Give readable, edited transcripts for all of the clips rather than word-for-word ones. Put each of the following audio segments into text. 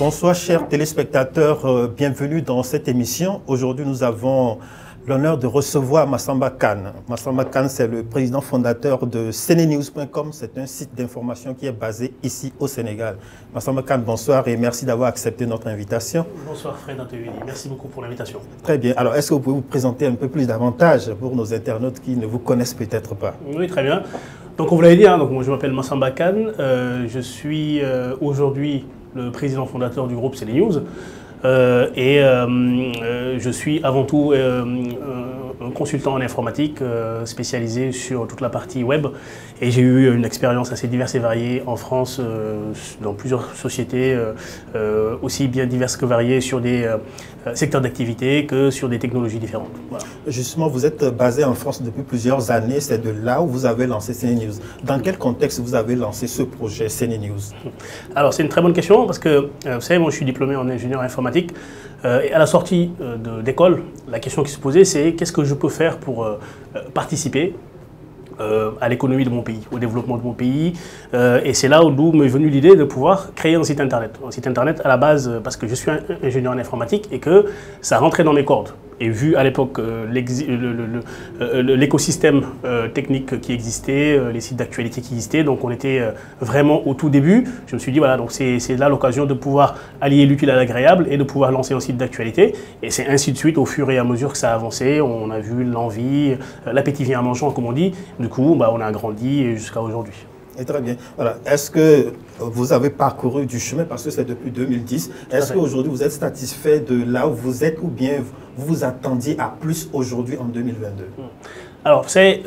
Bonsoir chers téléspectateurs, bienvenue dans cette émission. Aujourd'hui nous avons l'honneur de recevoir Massamba Kane. Massamba Kane, c'est le président fondateur de senenews.com. C'est un site d'information qui est basé ici au Sénégal. Massamba Kane, bonsoir et merci d'avoir accepté notre invitation. Bonsoir Fred Antewili, merci beaucoup pour l'invitation. Très bien. Alors, est-ce que vous pouvez vous présenter un peu plus davantage pour nos internautes qui ne vous connaissent peut-être pas? Oui, très bien. Donc, on vous l'avait dit, donc, moi, je m'appelle Massamba Kane. Je suis aujourd'hui le président fondateur du groupe CNews. Je suis avant tout un consultant en informatique spécialisé sur toute la partie web et j'ai eu une expérience assez diverse et variée en France dans plusieurs sociétés aussi bien diverses que variées sur des secteurs d'activité que sur des technologies différentes. Voilà. Justement, vous êtes basé en France depuis plusieurs années, c'est de là où vous avez lancé CNews. Dans quel contexte vous avez lancé ce projet CNews? Alors c'est une très bonne question parce que vous savez, moi je suis diplômé en ingénieur informatique et à la sortie d'école, la question qui se posait c'est qu'est-ce que je peux faire pour participer à l'économie de mon pays, au développement de mon pays. Et c'est là d'où m'est venue l'idée de pouvoir créer un site internet. Un site internet à la base parce que je suis ingénieur en informatique et que ça rentrait dans mes cordes. Et vu à l'époque l'écosystème technique qui existait, les sites d'actualité qui existaient, donc on était vraiment au tout début, je me suis dit voilà, donc c'est là l'occasion de pouvoir allier l'utile à l'agréable et de pouvoir lancer un site d'actualité. Et c'est ainsi de suite au fur et à mesure que ça a avancé, on a vu l'envie, l'appétit vient en mangeant comme on dit, du coup on a grandi jusqu'à aujourd'hui. Et très bien. Voilà. Est-ce que vous avez parcouru du chemin, parce que c'est depuis 2010, est-ce qu'aujourd'hui vous êtes satisfait de là où vous êtes ou bien vous vous attendiez à plus aujourd'hui en 2022? Alors, vous savez,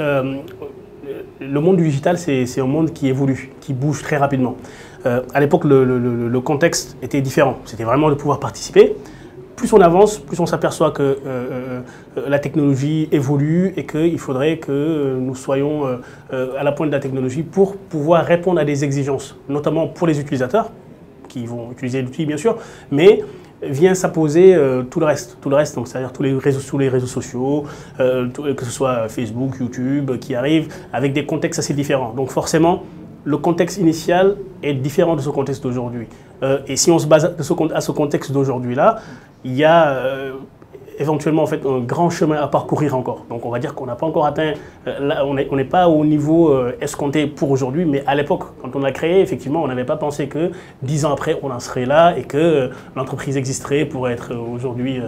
le monde du digital, c'est un monde qui évolue, qui bouge très rapidement. À l'époque, le contexte était différent. C'était vraiment de pouvoir participer. Plus on avance, plus on s'aperçoit que la technologie évolue et qu'il faudrait que nous soyons à la pointe de la technologie pour pouvoir répondre à des exigences, notamment pour les utilisateurs, qui vont utiliser l'outil bien sûr, mais vient s'imposer tout le reste, donc c'est-à-dire tous les réseaux sociaux, que ce soit Facebook, YouTube, qui arrivent avec des contextes assez différents. Donc forcément, le contexte initial est différent de ce contexte d'aujourd'hui. Et si on se base à ce contexte d'aujourd'hui-là, il y a éventuellement en fait, un grand chemin à parcourir encore. Donc on va dire qu'on n'a pas encore atteint, on n'est pas au niveau escompté pour aujourd'hui, mais à l'époque, quand on a créé, effectivement, on n'avait pas pensé que 10 ans après, on en serait là et que l'entreprise existerait pour être aujourd'hui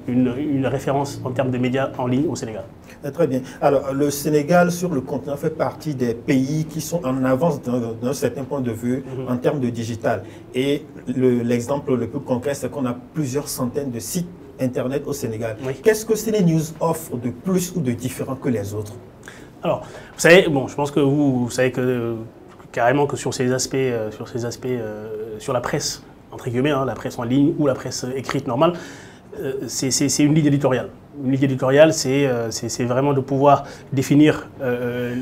une référence en termes de médias en ligne au Sénégal. Très bien. Alors, le Sénégal, sur le continent, fait partie des pays qui sont en avance d'un certain point de vue en termes de digital. Et l'exemple le plus concret, c'est qu'on a plusieurs centaines de sites Internet au Sénégal. Oui. Qu'est-ce que CNews offre de plus ou de différent que les autres? Alors, vous savez, bon, je pense que vous savez que carrément que sur ces aspects, sur la presse, entre guillemets, hein, la presse en ligne ou la presse écrite normale, c'est une ligne éditoriale. Une ligne éditoriale, c'est vraiment de pouvoir définir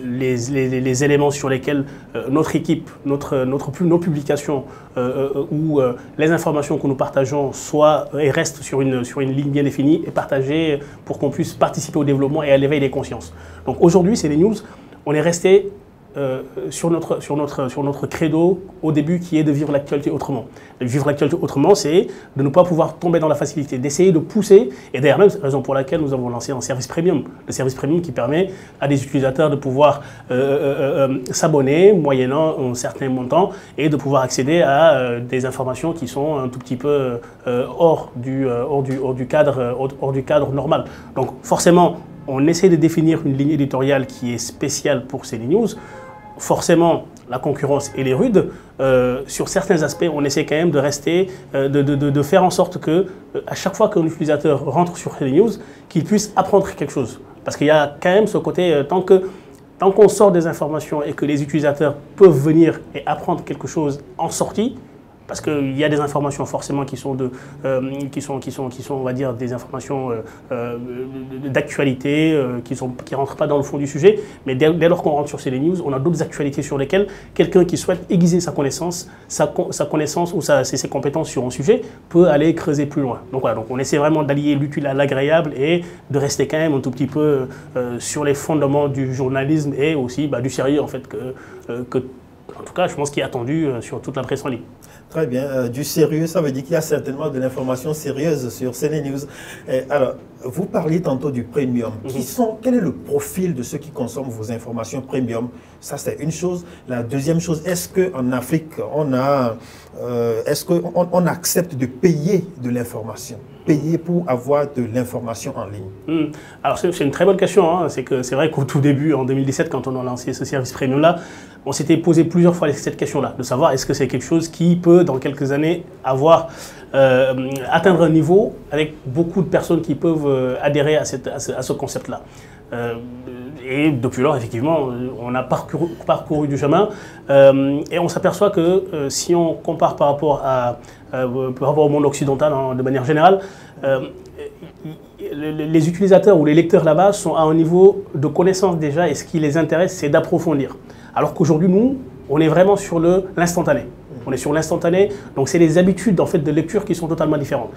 les éléments sur lesquels notre équipe, nos publications ou les informations que nous partageons soient et restent sur une ligne bien définie et partagées pour qu'on puisse participer au développement et à l'éveil des consciences. Donc aujourd'hui, c'est les news, on est resté sur notre credo au début qui est de vivre l'actualité autrement. De vivre l'actualité autrement, c'est de ne pas pouvoir tomber dans la facilité, d'essayer de pousser, et d'ailleurs même c'est la raison pour laquelle nous avons lancé un service premium. Le service premium qui permet à des utilisateurs de pouvoir s'abonner moyennant un certain montant et de pouvoir accéder à des informations qui sont un tout petit peu hors du cadre normal. Donc forcément, on essaie de définir une ligne éditoriale qui est spéciale pour CNews. Forcément, la concurrence elle est rude. Sur certains aspects, on essaie quand même de rester, de faire en sorte que à chaque fois qu'un utilisateur rentre sur CNews, qu'il puisse apprendre quelque chose. Parce qu'il y a quand même ce côté, tant qu'on sort des informations et que les utilisateurs peuvent venir et apprendre quelque chose en sortie, parce qu'il y a des informations forcément qui sont, on va dire, des informations d'actualité, qui ne rentrent pas dans le fond du sujet. Mais dès lors qu'on rentre sur CNews, on a d'autres actualités sur lesquelles quelqu'un qui souhaite aiguiser sa connaissance ou ses compétences sur un sujet peut aller creuser plus loin. Donc voilà, donc on essaie vraiment d'allier l'utile à l'agréable et de rester quand même un tout petit peu sur les fondements du journalisme et aussi du sérieux en fait que en tout cas, je pense qu'il est attendu sur toute la presse en ligne. Très bien. Du sérieux, ça veut dire qu'il y a certainement de l'information sérieuse sur CNews. Alors, vous parliez tantôt du premium. Quel est le profil de ceux qui consomment vos informations premium? Ça, c'est une chose. La deuxième chose, est-ce qu'en Afrique, est-ce qu'on accepte de payer de l'information? Payer pour avoir de l'information en ligne? Alors, c'est une très bonne question. Hein. C'est vrai qu'au tout début, en 2017, quand on a lancé ce service premium-là, on s'était posé plusieurs fois cette question-là, de savoir est-ce que c'est quelque chose qui peut, dans quelques années, atteindre un niveau avec beaucoup de personnes qui peuvent adhérer à ce concept-là. Et depuis lors, effectivement, on a parcouru du chemin et on s'aperçoit que si on compare par rapport au monde occidental de manière générale, les utilisateurs ou les lecteurs là-bas sont à un niveau de connaissance déjà et ce qui les intéresse, c'est d'approfondir. Alors qu'aujourd'hui, nous, on est vraiment sur l'instantané. On est sur l'instantané, donc c'est les habitudes en fait, de lecture qui sont totalement différentes.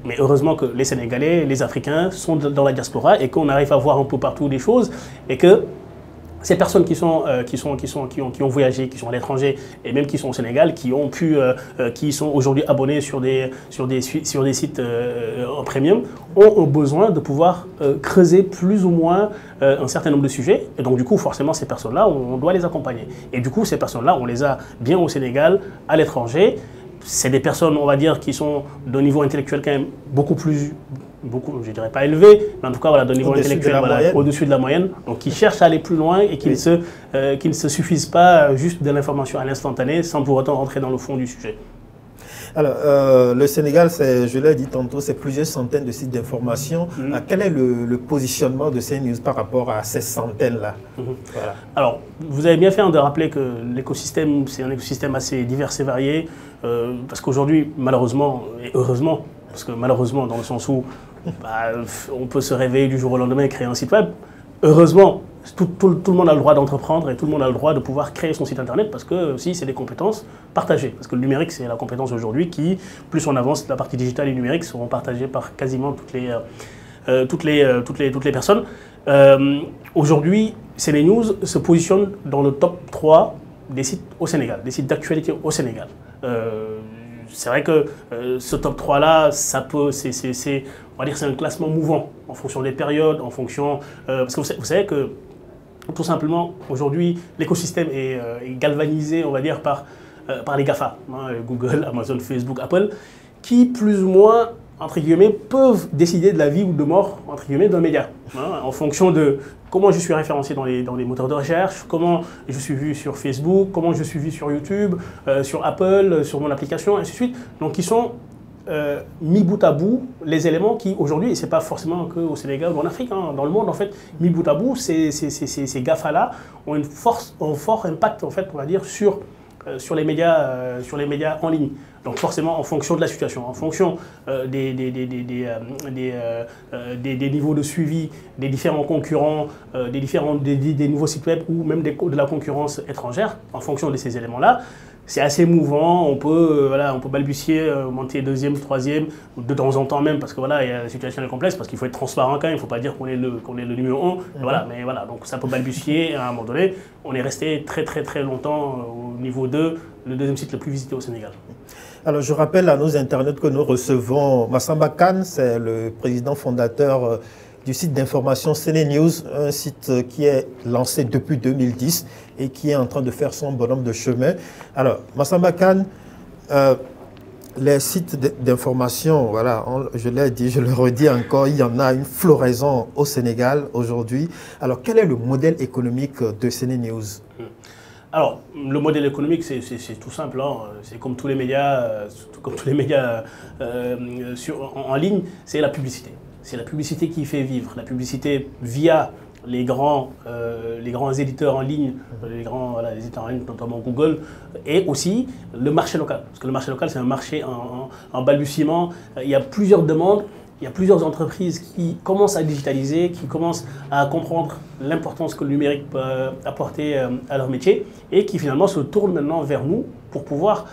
Mais heureusement que les Sénégalais, les Africains sont dans la diaspora et qu'on arrive à voir un peu partout des choses et que ces personnes qui ont voyagé, qui sont à l'étranger et même qui sont au Sénégal, qui sont aujourd'hui abonnés sur des sites en premium, ont besoin de pouvoir creuser plus ou moins un certain nombre de sujets. Et donc du coup, forcément, ces personnes-là, on doit les accompagner. Et du coup, ces personnes-là, on les a bien au Sénégal, à l'étranger. C'est des personnes, on va dire, qui sont d'un niveau intellectuel quand même beaucoup, je dirais pas élevé, mais en tout cas, voilà, d'un niveau intellectuel au-dessus de la moyenne. Donc, qui cherchent à aller plus loin et qui ne se suffisent pas juste de l'information à l'instantané sans pour autant rentrer dans le fond du sujet. Alors, le Sénégal, je l'ai dit tantôt, c'est plusieurs centaines de sites d'information. Quel est le positionnement de CNews par rapport à ces centaines-là? Voilà. Alors, vous avez bien fait de rappeler que l'écosystème, c'est un écosystème assez divers et varié, parce qu'aujourd'hui, malheureusement, et heureusement, parce que malheureusement, dans le sens où on peut se réveiller du jour au lendemain et créer un site web, heureusement, tout le monde a le droit d'entreprendre et tout le monde a le droit de pouvoir créer son site internet parce que aussi c'est des compétences partagées. Parce que le numérique, c'est la compétence aujourd'hui qui, plus on avance, la partie digitale et numérique seront partagées par quasiment toutes les personnes. Aujourd'hui, CNews se positionne dans le top 3 des sites au Sénégal, des sites d'actualité au Sénégal. C'est vrai que ce top 3-là, on va dire c'est un classement mouvant en fonction des périodes, en fonction... parce que vous savez que, tout simplement, aujourd'hui, l'écosystème est galvanisé, on va dire, par les GAFA, hein, Google, Amazon, Facebook, Apple, qui, plus ou moins, entre guillemets, peuvent décider de la vie ou de mort, entre guillemets, d'un média, hein, en fonction de comment je suis référencé dans les moteurs de recherche, comment je suis vu sur Facebook, comment je suis vu sur YouTube, sur Apple, sur mon application, ainsi de suite. Donc, qui sont mis bout à bout les éléments qui, aujourd'hui, et ce n'est pas forcément qu'au Sénégal ou en Afrique, hein, dans le monde, en fait, mis bout à bout, ces GAFA-là ont un fort impact, en fait, on va dire, sur les médias en ligne. Donc forcément, en fonction de la situation, en fonction des niveaux de suivi, des différents concurrents, des nouveaux sites web ou même de la concurrence étrangère, en fonction de ces éléments-là, c'est assez mouvant, on peut balbutier, monter deuxième, troisième, de temps en temps même, parce que voilà, la situation est complexe, parce qu'il faut être transparent quand même, il ne faut pas dire qu'on est le numéro 1, voilà, mais voilà, donc ça peut balbutier, à un moment donné, on est resté très très très longtemps au niveau 2, le deuxième site le plus visité au Sénégal. Alors je rappelle à nos internautes que nous recevons Massamba Kane, c'est le président fondateur du site d'information CNews, un site qui est lancé depuis 2010 et qui est en train de faire son bonhomme de chemin. Alors, Massamba Kane, les sites d'information, voilà, je l'ai dit, je le redis encore, il y en a une floraison au Sénégal aujourd'hui. Alors, quel est le modèle économique de CNews? Alors, le modèle économique, c'est tout simple. Hein. C'est comme tous les médias, en ligne, c'est la publicité. C'est la publicité qui fait vivre. La publicité via les grands éditeurs en ligne, les éditeurs en ligne, notamment Google, et aussi le marché local. Parce que le marché local, c'est un marché en balbutiement. Il y a plusieurs demandes. Il y a plusieurs entreprises qui commencent à digitaliser, qui commencent à comprendre l'importance que le numérique peut apporter à leur métier et qui finalement se tournent maintenant vers nous pour pouvoir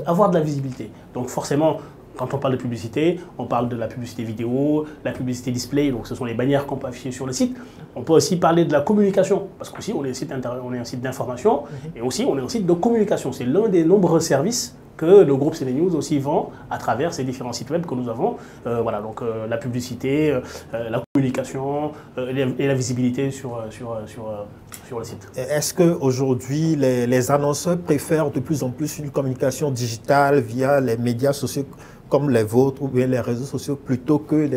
avoir de la visibilité. Donc forcément, quand on parle de publicité, on parle de la publicité vidéo, la publicité display, donc ce sont les bannières qu'on peut afficher sur le site. On peut aussi parler de la communication, parce qu'aussi on est un site d'information et aussi on est un site de communication. C'est l'un des nombreux services que le groupe CNews aussi vend à travers ces différents sites web que nous avons. Voilà, donc la publicité, la communication et la visibilité sur le site. Est-ce qu'aujourd'hui, les annonceurs préfèrent de plus en plus une communication digitale via les médias sociaux comme les vôtres ou bien les réseaux sociaux plutôt que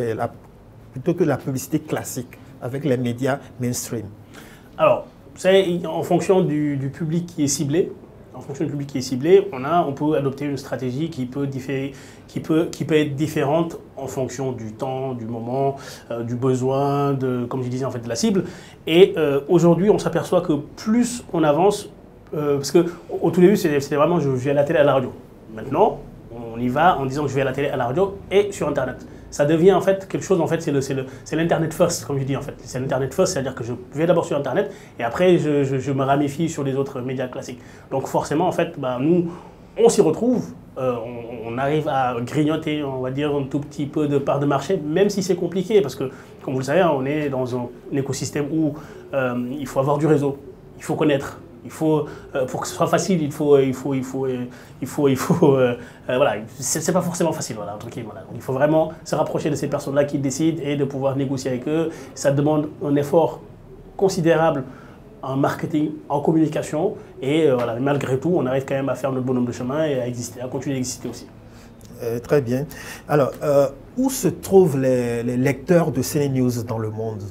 la publicité classique avec les médias mainstream? Alors, c'est en fonction du public qui est ciblé. En fonction du public qui est ciblé, on peut adopter une stratégie qui peut être différente en fonction du temps, du moment, du besoin, comme je disais, en fait, de la cible. Et aujourd'hui, on s'aperçoit que plus on avance, parce qu'au tout début, c'était vraiment je vais à la télé, à la radio. Maintenant, on y va en disant que je vais à la télé, à la radio et sur Internet. Ça devient en fait quelque chose, en fait, c'est l'Internet first, comme je dis en fait. C'est l'Internet first, c'est-à-dire que je vais d'abord sur Internet et après je me ramifie sur les autres médias classiques. Donc forcément, en fait, nous, on s'y retrouve, on arrive à grignoter, on va dire, un tout petit peu de part de marché, même si c'est compliqué, parce que, comme vous le savez, on est dans un écosystème où il faut avoir du réseau, il faut connaître. Il faut, pour que ce soit facile, voilà, c'est pas forcément facile, voilà, tranquille, voilà. Donc, il faut vraiment se rapprocher de ces personnes-là qui décident et de pouvoir négocier avec eux. Ça demande un effort considérable en marketing, en communication, et voilà, malgré tout, on arrive quand même à faire notre bonhomme de chemin et à continuer d'exister aussi. Très bien. Alors, où se trouvent les lecteurs de CNews dans le monde?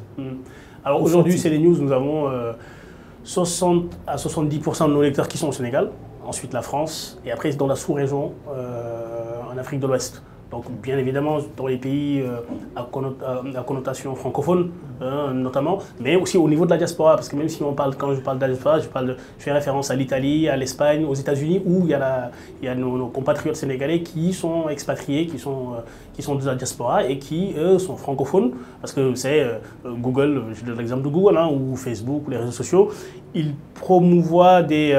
Alors aujourd'hui, CNews, nous avons 60 à 70% de nos lecteurs qui sont au Sénégal, ensuite la France, et après dans la sous-région en Afrique de l'Ouest. Donc bien évidemment dans les pays à connotation francophone notamment, mais aussi au niveau de la diaspora, parce que même si quand je parle de la diaspora, je fais référence à l'Italie, à l'Espagne, aux États-Unis, où il y a nos compatriotes sénégalais qui sont expatriés, qui sont de la diaspora et qui, eux, sont francophones, parce que c'est Google, je donne l'exemple de Google, ou Facebook, ou les réseaux sociaux, ils promouvoient des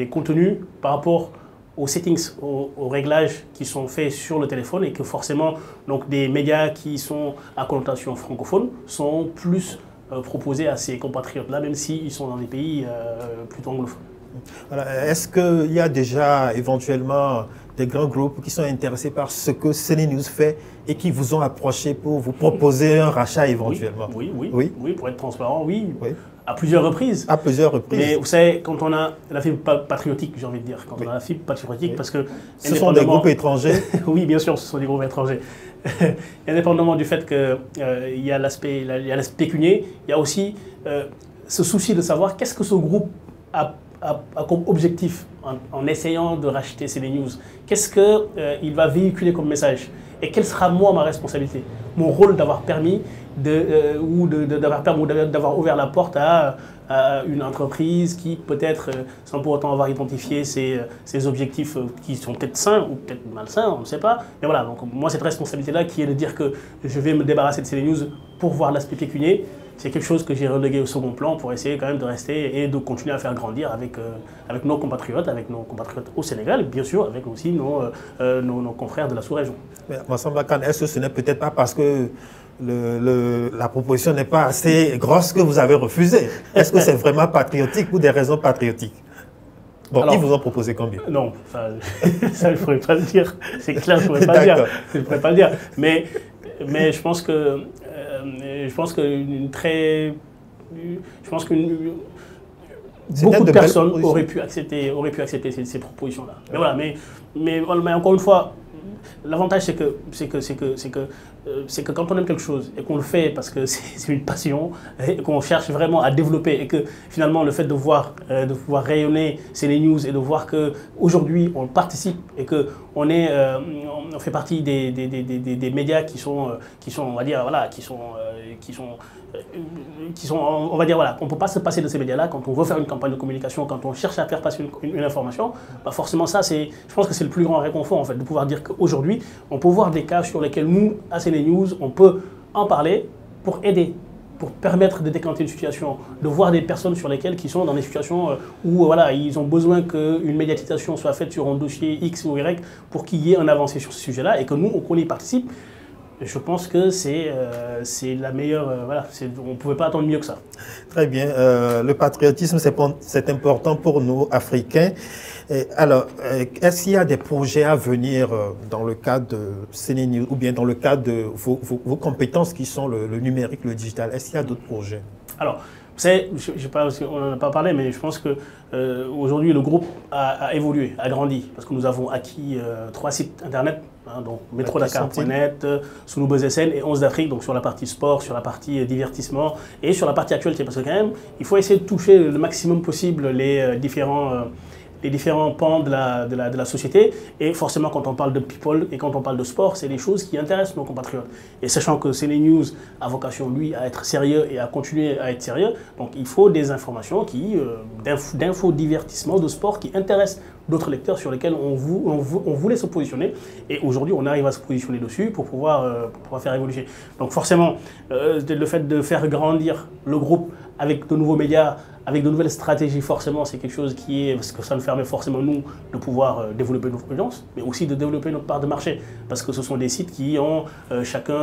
contenus par rapport aux settings, aux réglages qui sont faits sur le téléphone et que forcément donc, des médias qui sont à connotation francophone sont plus proposés à ces compatriotes-là, même s'ils sont dans des pays plutôt anglophones. Voilà. Est-ce qu'il y a déjà éventuellement des grands groupes qui sont intéressés par ce que CNews fait et qui vous ont approché pour vous proposer un rachat éventuellement? Oui, pour être transparent, oui. À plusieurs reprises. À plusieurs reprises. Mais vous savez, quand on a la fibre patriotique, j'ai envie de dire, quand on a la fibre patriotique, parce que... Ce sont des groupes étrangers? Oui, bien sûr, ce sont des groupes étrangers. Indépendamment du fait qu'il y a l'aspect pécunier, il y a aussi ce souci de savoir qu'est-ce que ce groupe a comme objectif en essayant de racheter CNews. Qu'est-ce qu'il va véhiculer comme message? Et quelle sera, moi, ma responsabilité? Mon rôle d'avoir permis d'avoir ouvert la porte à une entreprise qui peut-être, sans pour autant avoir identifié ses objectifs qui sont peut-être sains ou peut-être malsains, on ne sait pas. Mais voilà, donc moi cette responsabilité-là qui est de dire que je vais me débarrasser de CNews pour voir l'aspect pécunier, c'est quelque chose que j'ai relégué au second plan pour essayer quand même de rester et de continuer à faire grandir avec nos compatriotes au Sénégal, et bien sûr avec aussi nos confrères de la sous-région. Massamba Kane, est-ce que ce n'est peut-être pas parce que la proposition n'est pas assez grosse que vous avez refusé? Est-ce que c'est vraiment patriotique ou des raisons patriotiques? Bon, alors, ils vous ont proposé combien? Non, ça je ne pourrais pas le dire. C'est clair, je ne pourrais pas le dire. Je pourrais pas le dire. Mais je pense que beaucoup de personnes auraient pu accepter ces propositions-là. Mais voilà, mais encore une fois, l'avantage c'est que quand on aime quelque chose et qu'on le fait parce que c'est une passion et qu'on cherche vraiment à développer et que finalement le fait de pouvoir rayonner CNews et de voir qu'aujourd'hui on participe et qu'on fait partie des médias qui sont on va dire voilà on va dire voilà, on ne peut pas se passer de ces médias-là quand on veut faire une campagne de communication, quand on cherche à faire passer une information, forcément ça je pense que c'est le plus grand réconfort en fait, de pouvoir dire qu'aujourd'hui on peut voir des cas sur lesquels nous, à CNews, on peut en parler pour aider, pour permettre de décanter une situation, de voir des personnes sur lesquelles qui sont dans des situations où voilà, ils ont besoin qu'une médiatisation soit faite sur un dossier X ou Y pour qu'il y ait un avancé sur ce sujet-là et que nous, qu'on y participe. je pense que c'est la meilleure... voilà, on ne pouvait pas attendre mieux que ça. Très bien. Le patriotisme, c'est important pour nous, Africains. Alors, est-ce qu'il y a des projets à venir dans le cadre de CNews ou bien dans le cadre de vos compétences qui sont le numérique, le digital? Est-ce qu'il y a d'autres projets? Alors, vous savez, on n'en a pas parlé, mais je pense qu'aujourd'hui, le groupe a évolué, a grandi, parce que nous avons acquis 3 sites internet, hein, donc metrodakar.net, Sunubuzz.sn et 11 d'Afrique, donc sur la partie sport, sur la partie divertissement et sur la partie actualité, parce que quand même, il faut essayer de toucher le maximum possible les différents pans de la société. Et forcément, quand on parle de people et quand on parle de sport, c'est les choses qui intéressent nos compatriotes. Et sachant que CNews a vocation, lui, à être sérieux et à continuer à être sérieux, donc il faut des informations d'infodivertissement, de sport qui intéressent d'autres lecteurs sur lesquels on voulait se positionner. Et aujourd'hui, on arrive à se positionner dessus pour pouvoir faire évoluer. Donc forcément, le fait de faire grandir le groupe avec de nouveaux médias, avec de nouvelles stratégies, forcément, c'est quelque chose parce que ça nous permet forcément, nous, de pouvoir développer notre audience, mais aussi de développer notre part de marché, parce que ce sont des sites qui ont chacun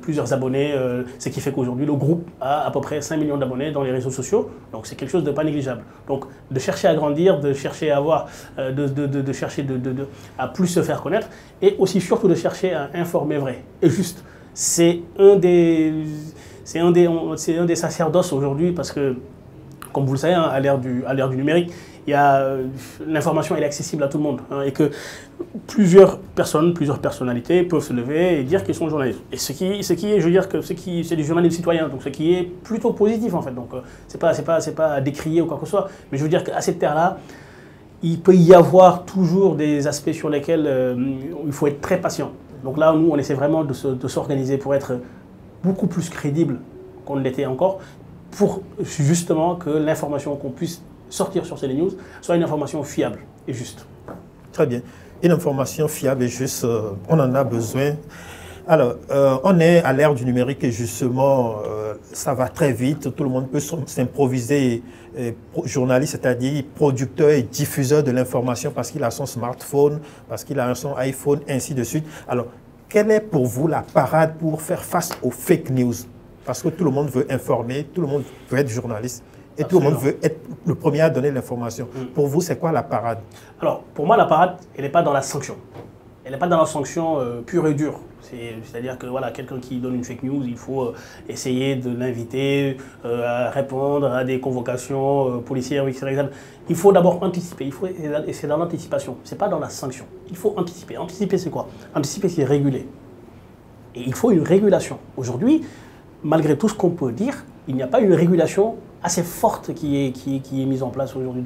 plusieurs abonnés, ce qui fait qu'aujourd'hui, le groupe a à peu près 5 millions d'abonnés dans les réseaux sociaux, donc c'est quelque chose de pas négligeable. Donc, de chercher à grandir, de chercher à avoir, à plus se faire connaître, et aussi surtout de chercher à informer vrai et juste. C'est un des sacerdoces aujourd'hui, parce que, comme vous le savez, hein, à l'ère du numérique, l'information est accessible à tout le monde, hein, et que plusieurs personnes, plusieurs personnalités peuvent se lever et dire qu'ils sont journalistes. Et ce qui est, je veux dire que c'est du journalisme citoyen, donc ce qui est plutôt positif en fait. Donc c'est pas à décrier ou quoi que ce soit, mais je veux dire qu'à cette terre-là, il peut y avoir toujours des aspects sur lesquels il faut être très patient. Donc là, nous, on essaie vraiment de s'organiser pour être beaucoup plus crédible qu'on ne l'était encore, pour justement que l'information qu'on puisse sortir sur CNews soit une information fiable et juste. Très bien. Une information fiable et juste, on en a besoin. Alors, on est à l'ère du numérique et justement, ça va très vite. Tout le monde peut s'improviser journaliste, c'est-à-dire producteur et diffuseur de l'information parce qu'il a son smartphone, parce qu'il a son iPhone, ainsi de suite. Alors, quelle est pour vous la parade pour faire face aux fake news? Parce que tout le monde veut informer, tout le monde veut être journaliste et Absolument. tout le monde veut être le premier à donner l'information. Pour vous, c'est quoi la parade? Alors, pour moi, la parade, elle n'est pas dans la sanction. Elle n'est pas dans la sanction pure et dure. C'est-à-dire que voilà, quelqu'un qui donne une fake news, il faut essayer de l'inviter à répondre à des convocations policières, etc. Il faut d'abord anticiper. Et c'est dans l'anticipation. Ce n'est pas dans la sanction. Il faut anticiper. Anticiper, c'est quoi? Anticiper, c'est réguler. Et il faut une régulation. Aujourd'hui, malgré tout ce qu'on peut dire, il n'y a pas une régulation assez forte qui est mise en place aujourd'hui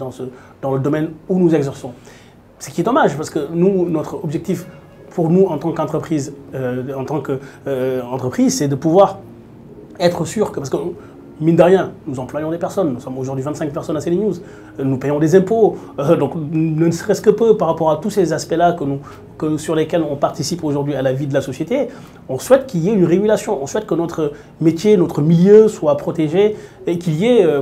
dans le domaine où nous exerçons. Ce qui est dommage, parce que nous, notre objectif pour nous en tant qu'entreprise, c'est de pouvoir être sûr que, parce que mine de rien, nous employons des personnes, nous sommes aujourd'hui 25 personnes à CNews, nous payons des impôts, donc ne serait-ce que peu par rapport à tous ces aspects-là sur lesquels on participe aujourd'hui à la vie de la société, on souhaite qu'il y ait une régulation, on souhaite que notre métier, notre milieu soit protégé et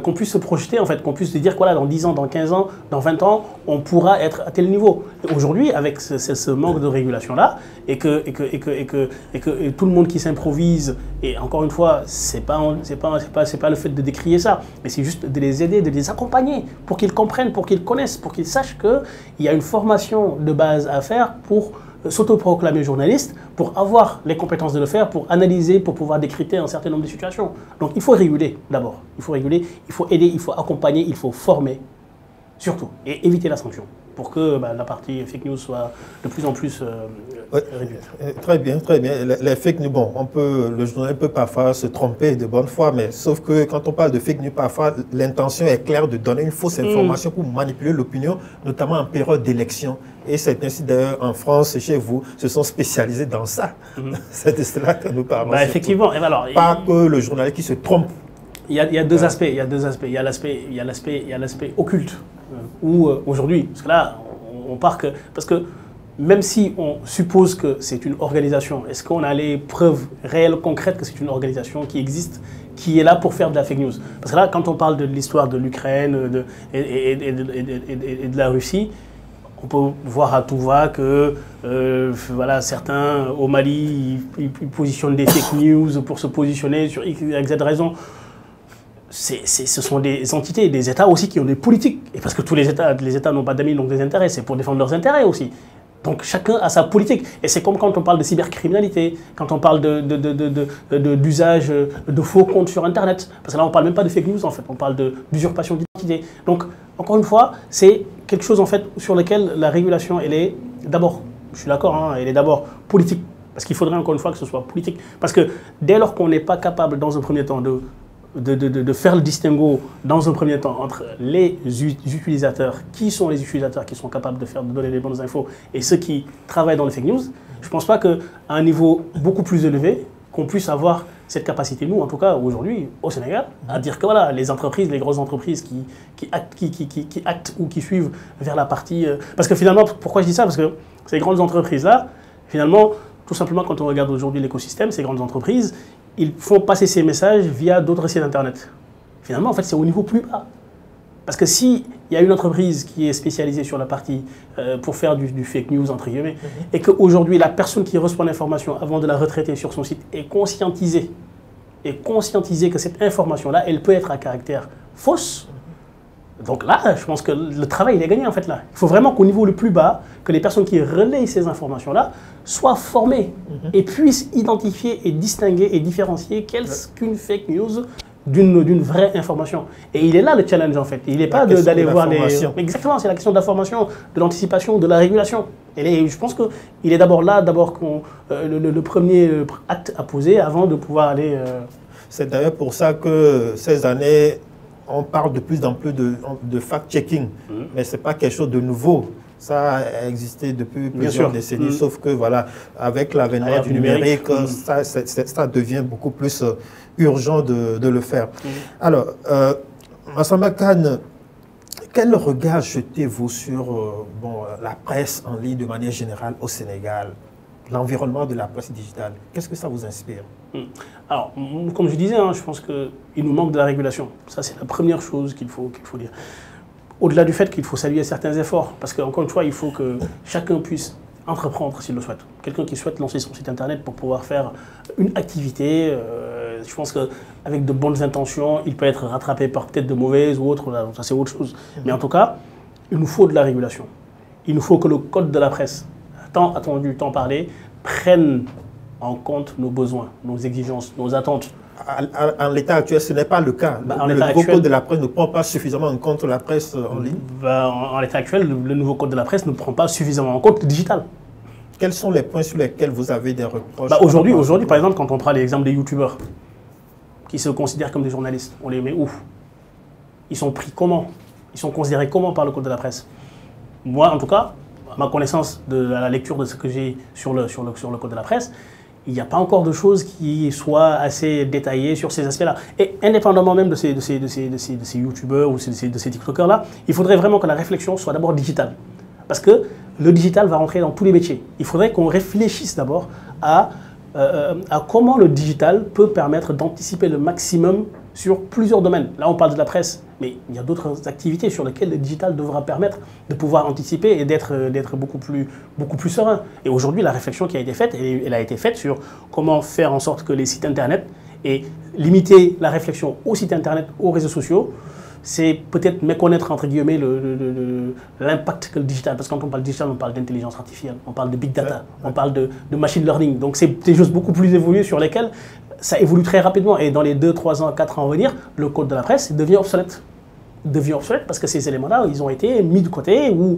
qu'on puisse se projeter, en fait, qu'on puisse se dire que voilà, dans 10 ans, dans 15 ans, dans 20 ans, on pourra être à tel niveau. Aujourd'hui, avec ce manque de régulation-là, et que tout le monde qui s'improvise, et encore une fois, c'est pas le fait de décrier ça, mais c'est juste de les aider, de les accompagner pour qu'ils comprennent, pour qu'ils connaissent, pour qu'ils sachent qu'il y a une formation de base à faire pour s'autoproclamer journaliste, pour avoir les compétences de le faire, pour analyser, pour pouvoir décrypter un certain nombre de situations. Donc il faut réguler d'abord, il faut réguler, il faut aider, il faut accompagner, il faut former, surtout, et éviter la sanction, pour que la partie fake news soit de plus en plus réduite. Très bien, très bien. Les fake news, bon, le journal peut parfois se tromper de bonne foi, mais sauf que quand on parle de fake news, parfois l'intention est claire de donner une fausse information pour manipuler l'opinion, notamment en période d'élection. Et c'est ainsi d'ailleurs en France, chez vous, se sont spécialisés dans ça. C'est de cela que nous parlons. Effectivement. Pas que le journaliste qui se trompe. Il y a deux aspects. Il y a l'aspect occulte, où aujourd'hui, parce que là, on part que... Parce que même si on suppose que c'est une organisation, est-ce qu'on a les preuves réelles, concrètes que c'est une organisation qui existe, qui est là pour faire de la fake news? Parce que là, quand on parle de l'histoire de l'Ukraine et de la Russie, On peut voir à tout va que voilà, certains au Mali, ils positionnent des fake news pour se positionner sur X, Y, Z raison. Ce sont des entités, des États aussi qui ont des politiques. Et parce que tous les États n'ont pas d'amis, donc des intérêts. C'est pour défendre leurs intérêts aussi. Donc chacun a sa politique. Et c'est comme quand on parle de cybercriminalité, quand on parle d'usage de faux comptes sur Internet. Parce que là, on ne parle même pas de fake news, en fait. On parle d'usurpation d'identité. Donc, encore une fois, c'est quelque chose, en fait, sur lequel la régulation, elle est d'abord, je suis d'accord, hein, elle est d'abord politique. Parce qu'il faudrait, encore une fois, que ce soit politique. Parce que dès lors qu'on n'est pas capable, dans un premier temps, de faire le distinguo dans un premier temps entre les utilisateurs, qui sont les utilisateurs qui sont capables de donner les bonnes infos, et ceux qui travaillent dans les fake news, je ne pense pas qu'à un niveau beaucoup plus élevé, qu'on puisse avoir cette capacité, nous en tout cas aujourd'hui au Sénégal, à dire que voilà, les entreprises, les grosses entreprises qui actent ou qui suivent vers la partie... parce que finalement, pourquoi je dis ça? Parce que ces grandes entreprises-là, finalement, tout simplement quand on regarde aujourd'hui l'écosystème, ces grandes entreprises, ils font passer ces messages via d'autres sites internet. Finalement, en fait, c'est au niveau plus bas. Parce que s'il y a une entreprise qui est spécialisée sur la partie pour faire du fake news, entre guillemets, et qu'aujourd'hui, la personne qui reçoit l'information avant de la retraiter sur son site est conscientisée que cette information-là, elle peut être à caractère fausse, donc là, je pense que le travail, il est gagné, en fait, là. Il faut vraiment qu'au niveau le plus bas, que les personnes qui relayent ces informations-là soient formées et puissent identifier et distinguer et différencier qu'est-ce qu'une fake news d'une vraie information. Et il est là le challenge, en fait. Il n'est pas d'aller voir les... Exactement, c'est la question de la formation, de l'anticipation, de la régulation. Et je pense qu'il est d'abord là, le premier acte à poser avant de pouvoir aller... C'est d'ailleurs pour ça que ces années... On parle de plus en plus de fact-checking, mais ce n'est pas quelque chose de nouveau. Ça a existé depuis plusieurs décennies, sauf que voilà, avec l'avènement du numérique, ça devient beaucoup plus urgent de le faire. Alors, Massamba Kane, quel regard jetez-vous sur la presse en ligne de manière générale au Sénégal, l'environnement de la presse digitale? Qu'est-ce que ça vous inspire? Alors, comme je disais, hein, je pense qu'il nous manque de la régulation. Ça, c'est la première chose qu'il faut dire. Au-delà du fait qu'il faut saluer certains efforts, parce qu'encore une fois, il faut que chacun puisse entreprendre s'il le souhaite. Quelqu'un qui souhaite lancer son site internet pour pouvoir faire une activité, je pense qu'avec de bonnes intentions, il peut être rattrapé par peut-être de mauvaises ou autres, ça c'est autre chose. Mais en tout cas, il nous faut de la régulation. Il nous faut que le code de la presse, tant attendu, tant parlé, prenne en compte nos besoins, nos exigences, nos attentes. En l'état actuel, ce n'est pas le cas. Le nouveau code de la presse ne prend pas suffisamment en compte la presse en ligne. En l'état actuel, le nouveau code de la presse ne prend pas suffisamment en compte le digital. Quels sont les points sur lesquels vous avez des reproches? Aujourd'hui, par exemple, quand on prend l'exemple des youtubeurs qui se considèrent comme des journalistes, on les met où? Ils sont pris comment? Ils sont considérés comment par le code de la presse? Moi, en tout cas, à ma connaissance de la lecture de ce que j'ai sur le code de la presse, il n'y a pas encore de choses qui soient assez détaillées sur ces aspects-là. Et indépendamment même de ces youtubeurs ou de ces tiktokers-là, il faudrait vraiment que la réflexion soit d'abord digitale. Parce que le digital va rentrer dans tous les métiers. Il faudrait qu'on réfléchisse d'abord à comment le digital peut permettre d'anticiper le maximum sur plusieurs domaines. Là, on parle de la presse, mais il y a d'autres activités sur lesquelles le digital devra permettre de pouvoir anticiper et d'être beaucoup plus serein. Et aujourd'hui, la réflexion qui a été faite, elle a été faite sur comment faire en sorte que les sites internet et limiter la réflexion aux sites internet, aux réseaux sociaux, c'est peut-être méconnaître, entre guillemets, l'impact que le digital, parce que quand on parle de digital, on parle d'intelligence artificielle, on parle de big data, on parle de machine learning. Donc c'est des choses beaucoup plus évoluées sur lesquelles ça évolue très rapidement. Et dans les 2, 3 ans, 4 ans à venir, le code de la presse devient obsolète. Devient obsolète parce que ces éléments-là, ils ont été mis de côté, ou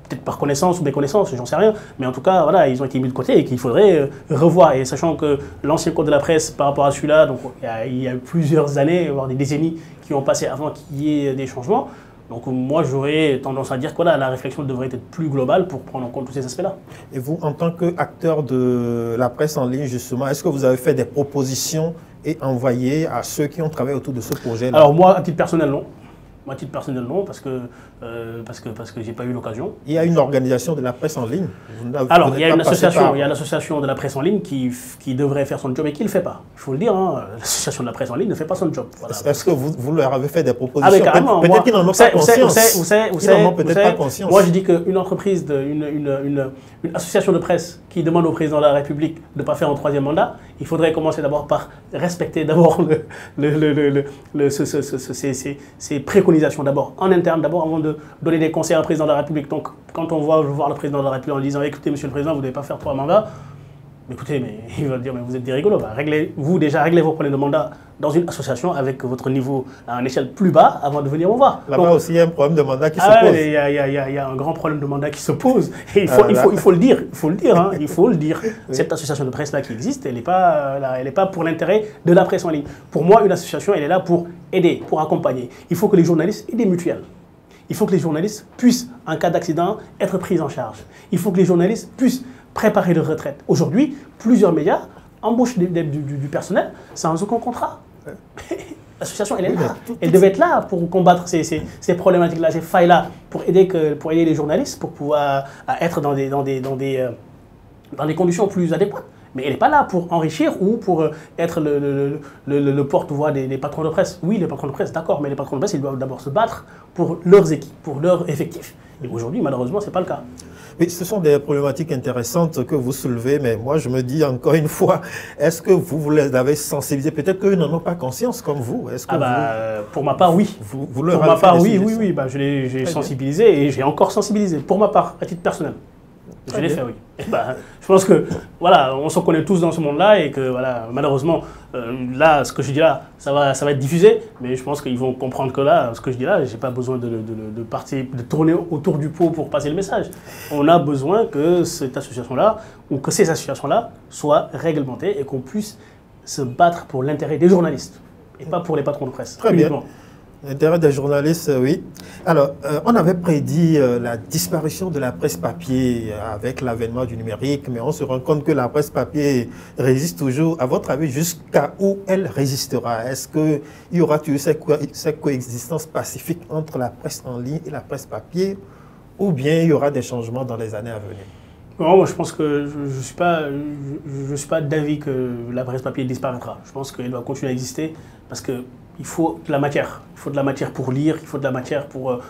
peut-être par connaissance ou méconnaissance, j'en sais rien. Mais en tout cas, voilà, ils ont été mis de côté et qu'il faudrait revoir. Et sachant que l'ancien code de la presse, par rapport à celui-là, donc il y a plusieurs années, voire des décennies qui ont passé avant qu'il y ait des changements. Donc moi, j'aurais tendance à dire que voilà, la réflexion devrait être plus globale pour prendre en compte tous ces aspects-là. Et vous, en tant qu'acteur de la presse en ligne, justement, est-ce que vous avez fait des propositions et envoyé à ceux qui ont travaillé autour de ce projet-là? Alors moi, à titre personnel, non. Moi, à titre personnel, non, parce que j'ai pas eu l'occasion. Il y a une organisation de la presse en ligne. Alors, il y a l'association de la presse en ligne qui devrait faire son job et qui ne le fait pas. Il faut le dire, hein, l'association de la presse en ligne ne fait pas son job. Voilà. Est-ce que vous leur avez fait des propositions? Ah, mais carrément. Peut-être qu'ils n'en ont pas conscience. Vous savez, peut-être pas conscience. moi, je dis qu'une entreprise, une association de presse qui demande au président de la République de ne pas faire un troisième mandat, il faudrait commencer d'abord par respecter d'abord ces préconisations d'abord en interne, d'abord avant de donner des conseils au président de la République. Donc, quand on va voir le président de la République en disant « Écoutez, monsieur le président, vous ne devez pas faire 3 mandats », écoutez, mais il va dire « Mais vous êtes des rigolos. Bah, réglez vos problèmes de mandat dans une association avec votre niveau à une échelle plus bas avant de venir me voir. » Là-bas aussi, il y a un problème de mandat qui se pose. Il y a un grand problème de mandat qui se pose. Et il faut le dire. Hein, il faut le dire. Oui. Cette association de presse-là qui existe, elle n'est pas pour l'intérêt de la presse en ligne. Pour moi, une association, elle est là pour aider, pour accompagner. Il faut que les journalistes aient des mutuelles. Il faut que les journalistes puissent, en cas d'accident, être pris en charge. Il faut que les journalistes puissent préparer leur retraite. Aujourd'hui, plusieurs médias embauchent du personnel sans aucun contrat. L'association, elle est là. Elle devait être là pour combattre ces problématiques-là, ces failles-là, pour aider les journalistes, pour pouvoir être dans des conditions plus adéquates. Mais elle n'est pas là pour enrichir ou pour être le porte-voix des patrons de presse. Oui, les patrons de presse, d'accord, mais les patrons de presse, ils doivent d'abord se battre pour leurs équipes, pour leurs effectifs. Et aujourd'hui, malheureusement, ce n'est pas le cas. Oui, ce sont des problématiques intéressantes que vous soulevez, mais moi, je me dis encore une fois, est-ce que vous les avez sensibilisés? Peut-être qu'ils n'en ont pas conscience comme vous. Pour ma part, oui. Pour ma part, oui. Bah, j'ai sensibilisé et j'ai encore sensibilisé. Pour ma part, à titre personnel. Je l'ai fait, oui. Je pense que, voilà, on s'en connaît tous dans ce monde-là et que, voilà, malheureusement, là, ce que je dis là, ça va être diffusé, mais je pense qu'ils vont comprendre que là, ce que je dis là, je n'ai pas besoin de tourner autour du pot pour passer le message. On a besoin que cette association-là, ou que ces associations-là, soient réglementées et qu'on puisse se battre pour l'intérêt des journalistes et pas pour les patrons de presse. Très bien. L'intérêt des journalistes, oui. Alors, on avait prédit la disparition de la presse papier avec l'avènement du numérique, mais on se rend compte que la presse papier résiste toujours. À votre avis, jusqu'à où elle résistera? Est-ce qu'il y aura toujours cette coexistence pacifique entre la presse en ligne et la presse papier, ou bien il y aura des changements dans les années à venir? Non, moi je pense que je suis pas d'avis que la presse papier disparaîtra. Je pense qu'elle va continuer à exister parce que il faut de la matière. Il faut de la matière pour lire, il faut de la matière pour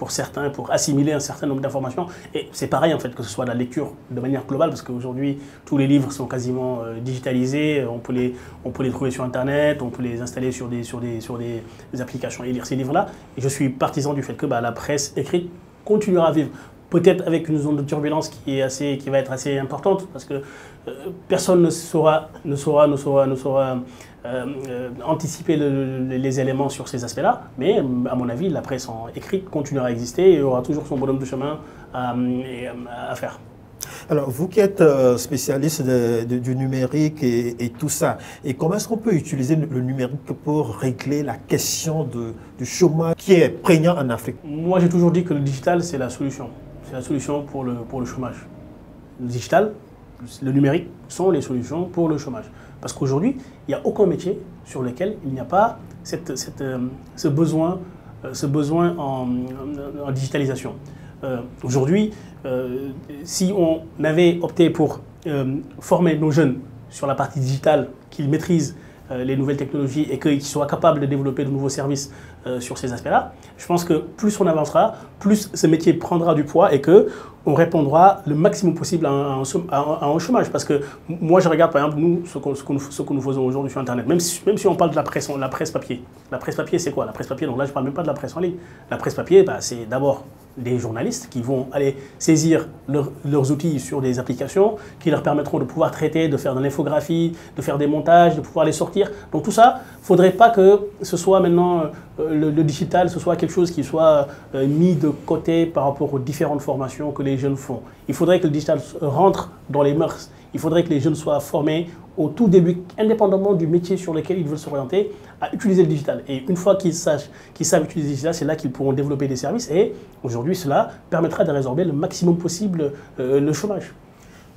certains, pour assimiler un certain nombre d'informations. Et c'est pareil en fait, que ce soit la lecture de manière globale, parce qu'aujourd'hui, tous les livres sont quasiment digitalisés. On peut les trouver sur Internet, on peut les installer sur des applications et lire ces livres-là. Et je suis partisan du fait que la presse écrite continuera à vivre. Peut-être avec une zone de turbulence qui va être assez importante, parce que personne ne saura anticiper les éléments sur ces aspects-là. Mais à mon avis, la presse écrite continuera à exister et il y aura toujours son bonhomme de chemin à faire. Alors, vous qui êtes spécialiste du numérique et tout ça, et comment est-ce qu'on peut utiliser le numérique pour régler la question du chômage qui est prégnant en Afrique? Moi, j'ai toujours dit que le digital, c'est la solution. C'est la solution pour le chômage. Le digital, le numérique sont les solutions pour le chômage. Parce qu'aujourd'hui, il n'y a aucun métier sur lequel il n'y a pas ce besoin en digitalisation. Aujourd'hui, si on avait opté pour former nos jeunes sur la partie digitale, qu'ils maîtrisent les nouvelles technologies et qu'ils soient capables de développer de nouveaux services sur ces aspects-là, je pense que plus on avancera, plus ce métier prendra du poids et qu'on répondra le maximum possible à un chômage. Parce que moi, je regarde par exemple, nous, ce que nous faisons aujourd'hui sur Internet, même si on parle de la presse papier. La presse papier, c'est quoi? La presse papier, donc là, je ne parle même pas de la presse en ligne. La presse papier, c'est d'abord des journalistes qui vont aller saisir leurs outils sur des applications qui leur permettront de pouvoir traiter, de faire de l'infographie, de faire des montages, de pouvoir les sortir. Donc tout ça, il ne faudrait pas que ce soit maintenant le digital, ce soit quelque chose qui soit mis de côté par rapport aux différentes formations que les jeunes font. Il faudrait que le digital rentre dans les mœurs. Il faudrait que les jeunes soient formés au tout début, indépendamment du métier sur lequel ils veulent s'orienter, à utiliser le digital. Et une fois qu'ils savent utiliser le digital, c'est là qu'ils pourront développer des services. Et aujourd'hui, cela permettra de résorber le maximum possible le chômage.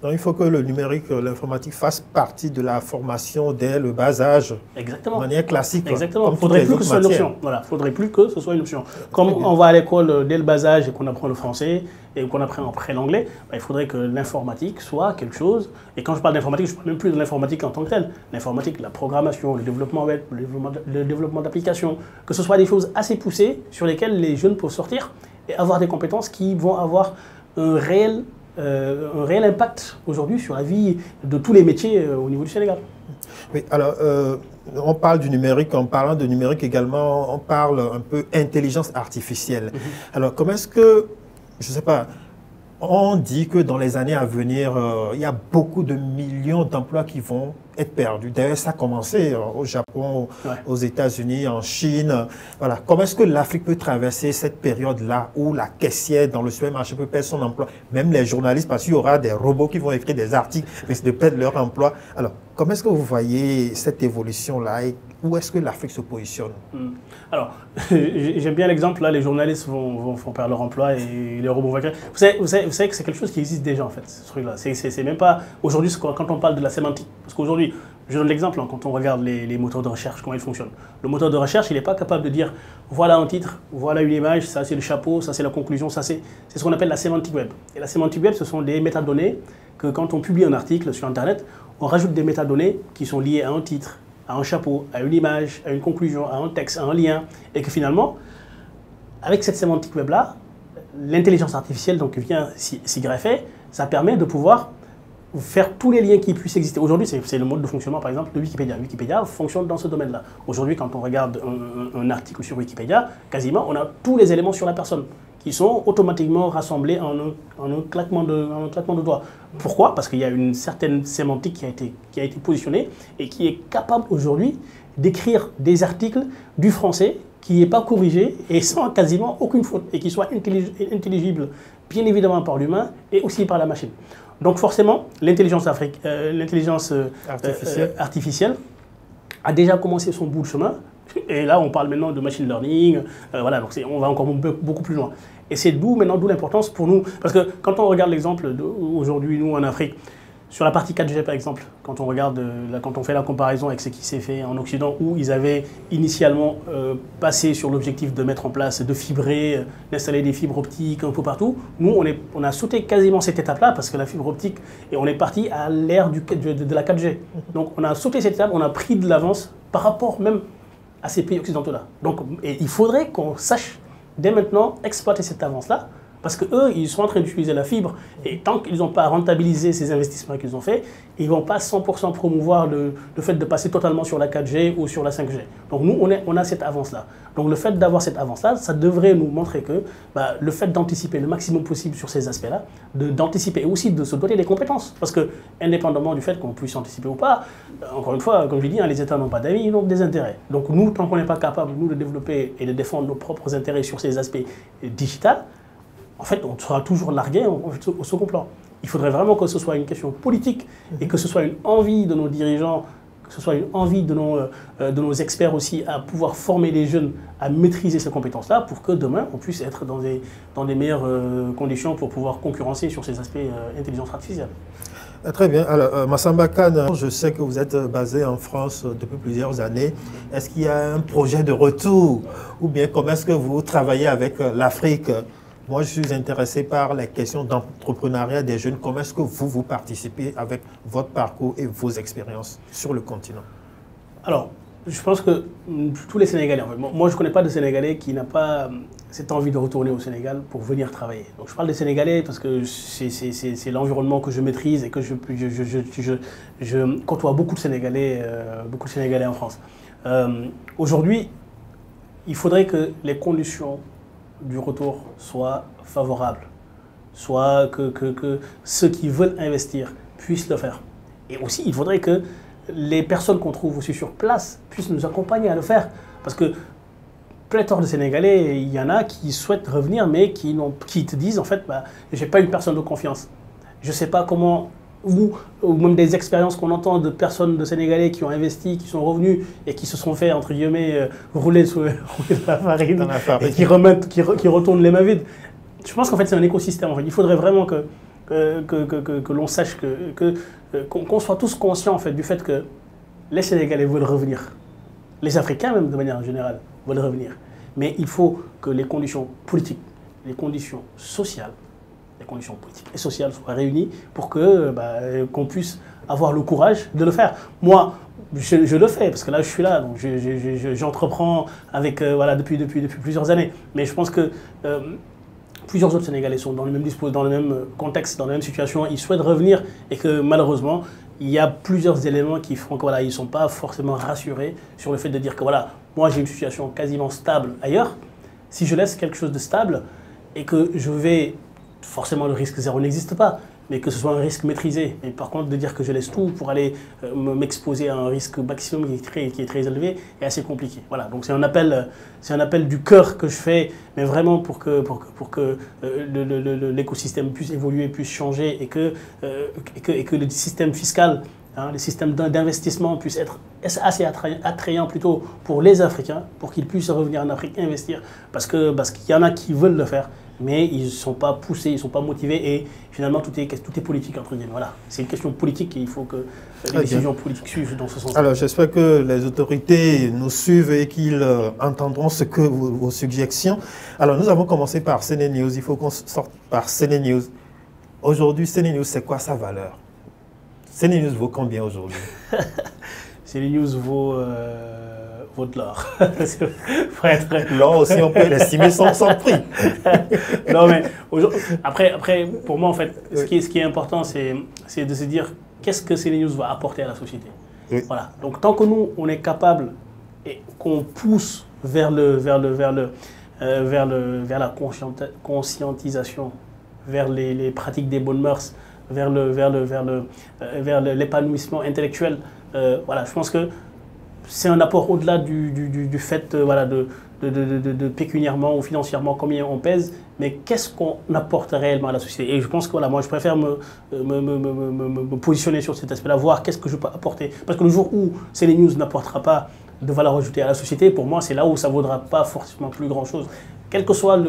Donc, il faut que le numérique, l'informatique fasse partie de la formation dès le bas âge. Exactement. De manière classique. Exactement. Il ne faudrait plus que ce soit une option. Voilà. Faudrait plus que ce soit une option. Comme on va à l'école dès le bas âge et qu'on apprend le français et qu'on apprend après l'anglais, il faudrait que l'informatique soit quelque chose. Et quand je parle d'informatique, je ne parle même plus de l'informatique en tant que telle. L'informatique, la programmation, le développement web, le développement d'applications, que ce soit des choses assez poussées sur lesquelles les jeunes peuvent sortir et avoir des compétences qui vont avoir un réel impact aujourd'hui sur la vie de tous les métiers au niveau du Sénégal. Oui, alors, on parle du numérique. En parlant de numérique également, on parle un peu intelligence artificielle. Alors, comment est-ce que, je ne sais pas, on dit que dans les années à venir, il y a beaucoup de millions d'emplois qui vont être perdus. D'ailleurs, ça a commencé au Japon, aux États-Unis, en Chine. Voilà. Comment est-ce que l'Afrique peut traverser cette période-là où la caissière dans le supermarché peut perdre son emploi, même les journalistes, parce qu'il y aura des robots qui vont écrire des articles, risquent de perdre leur emploi. Alors, comment est-ce que vous voyez cette évolution-là et où est-ce que l'Afrique se positionne? Alors, j'aime bien l'exemple, là, les journalistes vont perdre leur emploi et les robots vont créer. Vous savez que c'est quelque chose qui existe déjà, en fait, ce truc-là. C'est même pas... Aujourd'hui, quand on parle de la sémantique, parce qu'aujourd'hui, je donne l'exemple, quand on regarde les moteurs de recherche, comment ils fonctionnent. Le moteur de recherche, il n'est pas capable de dire, voilà un titre, voilà une image, ça c'est le chapeau, ça c'est la conclusion, ça c'est ce qu'on appelle la sémantique web. Et la sémantique web, ce sont des métadonnées que quand on publie un article sur Internet, on rajoute des métadonnées qui sont liées à un titre, à un chapeau, à une image, à une conclusion, à un texte, à un lien, et que finalement, avec cette sémantique web-là, l'intelligence artificielle donc, vient s'y greffer, ça permet de pouvoir faire tous les liens qui puissent exister. Aujourd'hui, c'est le mode de fonctionnement, par exemple, de Wikipédia. Wikipédia fonctionne dans ce domaine-là. Aujourd'hui, quand on regarde un article sur Wikipédia, quasiment, on a tous les éléments sur la personne qui sont automatiquement rassemblés en un claquement de doigts. Pourquoi? Parce qu'il y a une certaine sémantique qui a été positionnée et qui est capable aujourd'hui d'écrire des articles du français qui n'est pas corrigé et sans quasiment aucune faute et qui soit intelligible, bien évidemment par l'humain et aussi par la machine. Donc forcément, l'intelligence artificielle a déjà commencé son bout de chemin. Et là, on parle maintenant de machine learning. Voilà, donc on va encore beaucoup plus loin. Et c'est d'où l'importance pour nous. Parce que quand on regarde l'exemple aujourd'hui, nous en Afrique, sur la partie 4G par exemple, quand on fait la comparaison avec ce qui s'est fait en Occident, où ils avaient initialement passé sur l'objectif de mettre en place, de fibrer, d'installer des fibres optiques un peu partout, nous on a sauté quasiment cette étape-là parce que la fibre optique, et on est parti à l'ère de la 4G. Donc on a sauté cette étape, on a pris de l'avance par rapport même à ces pays occidentaux-là. Donc il faudrait qu'on sache dès maintenant exploiter cette avance-là, parce qu'eux, ils sont en train d'utiliser la fibre, et tant qu'ils n'ont pas rentabilisé ces investissements qu'ils ont faits, ils ne vont pas 100% promouvoir le fait de passer totalement sur la 4G ou sur la 5G. Donc nous, on a cette avance-là. Donc le fait d'avoir cette avance-là, ça devrait nous montrer que le fait d'anticiper le maximum possible sur ces aspects-là, d'anticiper et aussi de se doter des compétences. Parce que, indépendamment du fait qu'on puisse anticiper ou pas, encore une fois, comme je dis, les États n'ont pas d'avis, ils ont des intérêts. Donc nous, tant qu'on n'est pas capable, nous, de développer et de défendre nos propres intérêts sur ces aspects digitaux, en fait, on sera toujours largué au second plan. Il faudrait vraiment que ce soit une question politique et que ce soit une envie de nos dirigeants, que ce soit une envie de nos experts aussi à pouvoir former les jeunes à maîtriser ces compétences-là pour que demain, on puisse être dans des meilleures conditions pour pouvoir concurrencer sur ces aspects intelligence artificielle. Très bien. Alors, Massamba Kane, je sais que vous êtes basé en France depuis plusieurs années. Est-ce qu'il y a un projet de retour ou bien comment est-ce que vous travaillez avec l'Afrique? Moi, je suis intéressé par les questions d'entrepreneuriat des jeunes. Comment est-ce que vous participez avec votre parcours et vos expériences sur le continent? Alors, je pense que tous les Sénégalais, en fait, moi je ne connais pas de Sénégalais qui n'a pas cette envie de retourner au Sénégal pour venir travailler. Donc je parle des Sénégalais parce que c'est l'environnement que je maîtrise et que je côtoie beaucoup de Sénégalais en France. Aujourd'hui, il faudrait que les conditions du retour soient favorables, soit que ceux qui veulent investir puissent le faire. Et aussi, il faudrait que les personnes qu'on trouve aussi sur place puissent nous accompagner à le faire. Parce que pléthore de Sénégalais, il y en a qui souhaitent revenir, mais qui te disent, en fait, je n'ai pas une personne de confiance. Je ne sais pas comment, ou même des expériences qu'on entend de personnes de Sénégalais qui ont investi, qui sont revenus et qui se sont fait, entre guillemets, rouler la farine, et qui retournent les mains vides. Je pense qu'en fait, c'est un écosystème. En fait. Il faudrait vraiment que que l'on sache, qu'on soit tous conscients en fait, du fait que les Sénégalais veulent revenir. Les Africains même de manière générale veulent revenir. Mais il faut que les conditions politiques, les conditions sociales, les conditions politiques et sociales soient réunies pour que qu'on puisse avoir le courage de le faire. Moi, je le fais parce que là je suis là, donc j'entreprends avec depuis plusieurs années. Mais je pense que plusieurs autres Sénégalais sont dans le même contexte, dans la même situation. Ils souhaitent revenir et que malheureusement il y a plusieurs éléments qui font que ils ne sont pas forcément rassurés sur le fait de dire que moi j'ai une situation quasiment stable ailleurs. Si je laisse quelque chose de stable et que je vais, forcément le risque zéro n'existe pas, mais que ce soit un risque maîtrisé. Et par contre, de dire que je laisse tout pour aller m'exposer à un risque maximum qui est très élevé est assez compliqué. Voilà, donc c'est un appel du cœur que je fais, mais vraiment pour que l'écosystème puisse évoluer, puisse changer et que le système fiscal, le système d'investissement puisse être assez attrayant plutôt pour les Africains, pour qu'ils puissent revenir en Afrique investir, parce qu'il y en a qui veulent le faire, mais ils ne sont pas poussés, ils ne sont pas motivés et finalement tout est politique entre guillemets. Voilà, c'est une question politique et il faut que les décisions politiques suivent dans ce sens. Alors j'espère que les autorités nous suivent et qu'ils entendront vos suggestions. Alors nous avons commencé par CNews, il faut qu'on sorte par CNews. Aujourd'hui, CNews, c'est quoi sa valeur? CNews vaut combien aujourd'hui? CNews vaut de l'or. L'or aussi, on peut l'estimer sans prix. Non, mais après, pour moi, en fait, ce qui est important, c'est de se dire qu'est-ce que CNews va apporter à la société. Oui. Voilà. Donc, tant que nous, on est capable et qu'on pousse vers la conscientisation, vers les pratiques des bonnes mœurs, vers l'épanouissement intellectuel, je pense que c'est un apport au-delà du fait de pécuniairement ou financièrement combien on pèse, mais qu'est-ce qu'on apporte réellement à la société. Et je pense que moi je préfère me positionner sur cet aspect-là, voir qu'est-ce que je peux apporter. Parce que le jour où CNews n'apportera pas de valeur ajoutée à la société, pour moi c'est là où ça ne vaudra pas forcément plus grand-chose. Quel que soit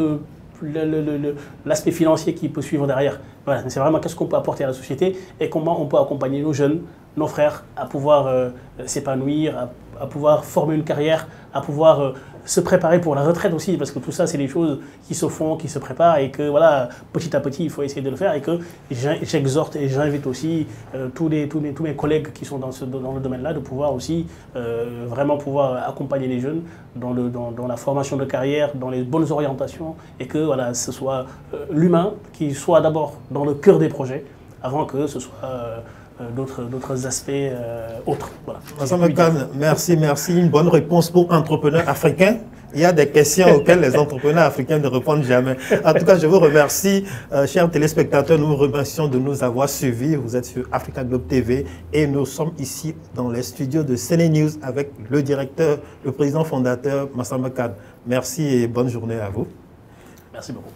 l'aspect financier qui peut suivre derrière. Voilà, c'est vraiment qu'est-ce qu'on peut apporter à la société et comment on peut accompagner nos jeunes, nos frères à pouvoir s'épanouir, à pouvoir former une carrière, à pouvoir se préparer pour la retraite aussi, parce que tout ça, c'est des choses qui se font, qui se préparent et que petit à petit, il faut essayer de le faire et que j'exhorte et j'invite aussi tous mes collègues qui sont dans le domaine-là de pouvoir aussi vraiment pouvoir accompagner les jeunes dans la formation de carrière, dans les bonnes orientations et que ce soit l'humain qui soit d'abord dans le cœur des projets avant que ce soit d'autres aspects autres. Voilà. Massamba Kane, merci. Une bonne réponse pour entrepreneurs africains. Il y a des questions auxquelles les entrepreneurs africains ne répondent jamais. En tout cas, je vous remercie, chers téléspectateurs. Nous vous remercions de nous avoir suivis. Vous êtes sur Africa Globe TV et nous sommes ici dans les studios de CNews avec le directeur, le président fondateur Massamba Kane. Merci et bonne journée à vous. Merci beaucoup.